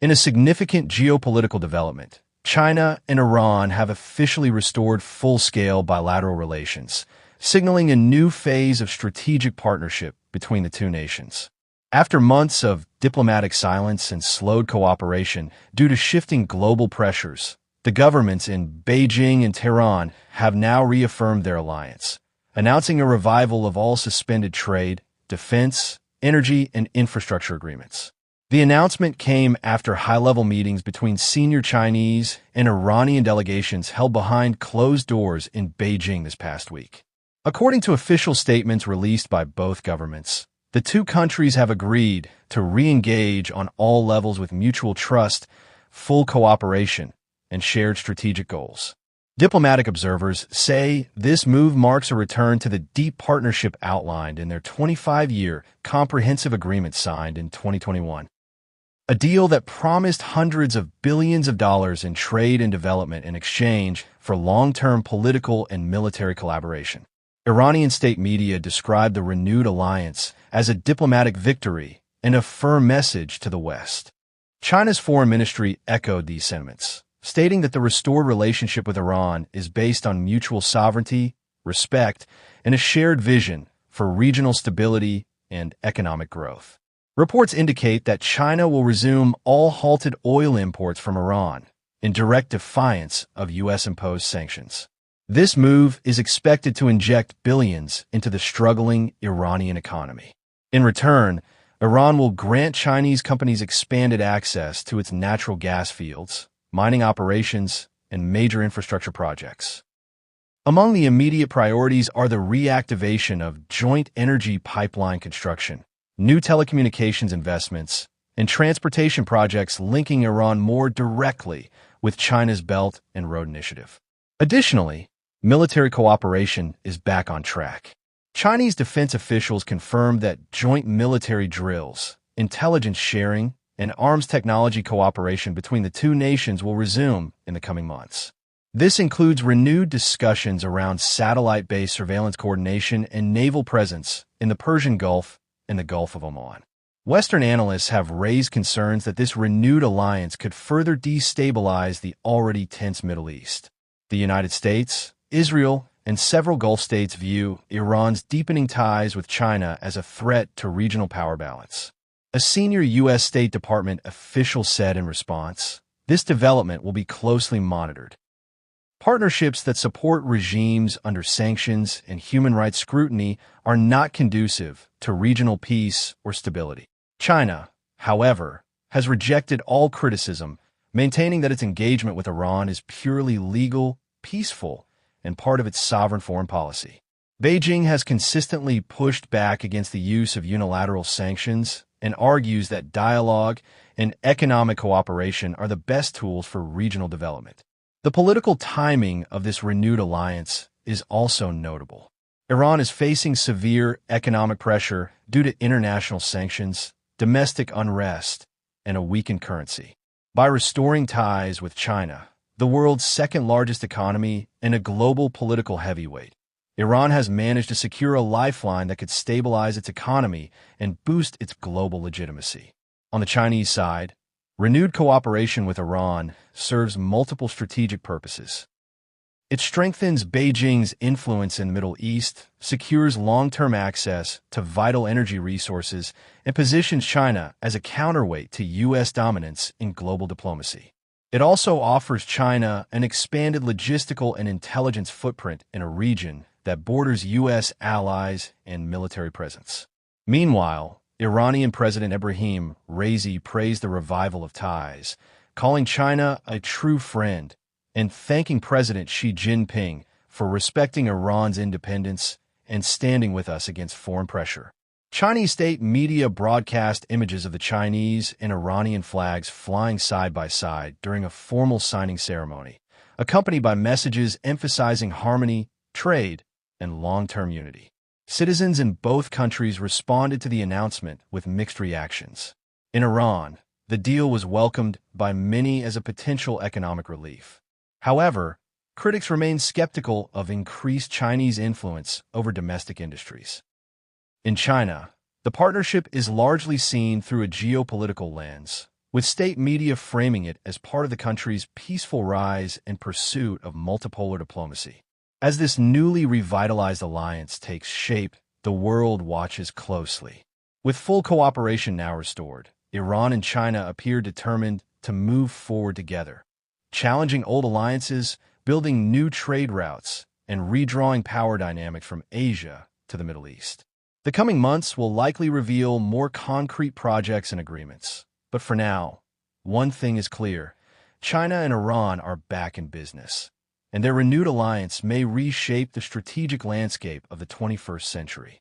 In a significant geopolitical development, China and Iran have officially restored full-scale bilateral relations, signaling a new phase of strategic partnership between the two nations. After months of diplomatic silence and slowed cooperation due to shifting global pressures, the governments in Beijing and Tehran have now reaffirmed their alliance, announcing a revival of all suspended trade, defense, energy, and infrastructure agreements. The announcement came after high-level meetings between senior Chinese and Iranian delegations held behind closed doors in Beijing this past week. According to official statements released by both governments, the two countries have agreed to re-engage on all levels with mutual trust, full cooperation, and shared strategic goals. Diplomatic observers say this move marks a return to the deep partnership outlined in their 25-year comprehensive agreement signed in 2021. A deal that promised hundreds of billions of dollars in trade and development in exchange for long-term political and military collaboration. Iranian state media described the renewed alliance as a diplomatic victory and a firm message to the West. China's foreign ministry echoed these sentiments, stating that the restored relationship with Iran is based on mutual sovereignty, respect, and a shared vision for regional stability and economic growth. Reports indicate that China will resume all halted oil imports from Iran in direct defiance of U.S.-imposed sanctions. This move is expected to inject billions into the struggling Iranian economy. In return, Iran will grant Chinese companies expanded access to its natural gas fields, mining operations, and major infrastructure projects. Among the immediate priorities are the reactivation of joint energy pipeline construction, new telecommunications investments, and transportation projects linking Iran more directly with China's Belt and Road Initiative. Additionally, military cooperation is back on track. Chinese defense officials confirmed that joint military drills, intelligence sharing, and arms technology cooperation between the two nations will resume in the coming months. This includes renewed discussions around satellite-based surveillance coordination and naval presence in the Persian Gulf and the Gulf of Oman. Western analysts have raised concerns that this renewed alliance could further destabilize the already tense Middle East. The United States, Israel, and several Gulf states view Iran's deepening ties with China as a threat to regional power balance. A senior U.S. State Department official said in response, "This development will be closely monitored. Partnerships that support regimes under sanctions and human rights scrutiny are not conducive to regional peace or stability." China, however, has rejected all criticism, maintaining that its engagement with Iran is purely legal, peaceful, and part of its sovereign foreign policy. Beijing has consistently pushed back against the use of unilateral sanctions and argues that dialogue and economic cooperation are the best tools for regional development. The political timing of this renewed alliance is also notable. Iran is facing severe economic pressure due to international sanctions, domestic unrest, and a weakened currency. By restoring ties with China, the world's second-largest economy and a global political heavyweight, Iran has managed to secure a lifeline that could stabilize its economy and boost its global legitimacy. On the Chinese side, renewed cooperation with Iran serves multiple strategic purposes. It strengthens Beijing's influence in the Middle East, secures long-term access to vital energy resources, and positions China as a counterweight to U.S. dominance in global diplomacy. It also offers China an expanded logistical and intelligence footprint in a region that borders U.S. allies and military presence. Meanwhile, Iranian President Ebrahim Raisi praised the revival of ties, calling China a true friend and thanking President Xi Jinping for respecting Iran's independence and standing with us against foreign pressure. Chinese state media broadcast images of the Chinese and Iranian flags flying side by side during a formal signing ceremony, accompanied by messages emphasizing harmony, trade, and long-term unity. Citizens in both countries responded to the announcement with mixed reactions. In Iran, the deal was welcomed by many as a potential economic relief. However, critics remain skeptical of increased Chinese influence over domestic industries. In China, the partnership is largely seen through a geopolitical lens, with state media framing it as part of the country's peaceful rise and pursuit of multipolar diplomacy. As this newly revitalized alliance takes shape, the world watches closely. With full cooperation now restored, Iran and China appear determined to move forward together, challenging old alliances, building new trade routes, and redrawing power dynamics from Asia to the Middle East. The coming months will likely reveal more concrete projects and agreements. But for now, one thing is clear: China and Iran are back in business, and their renewed alliance may reshape the strategic landscape of the 21st century.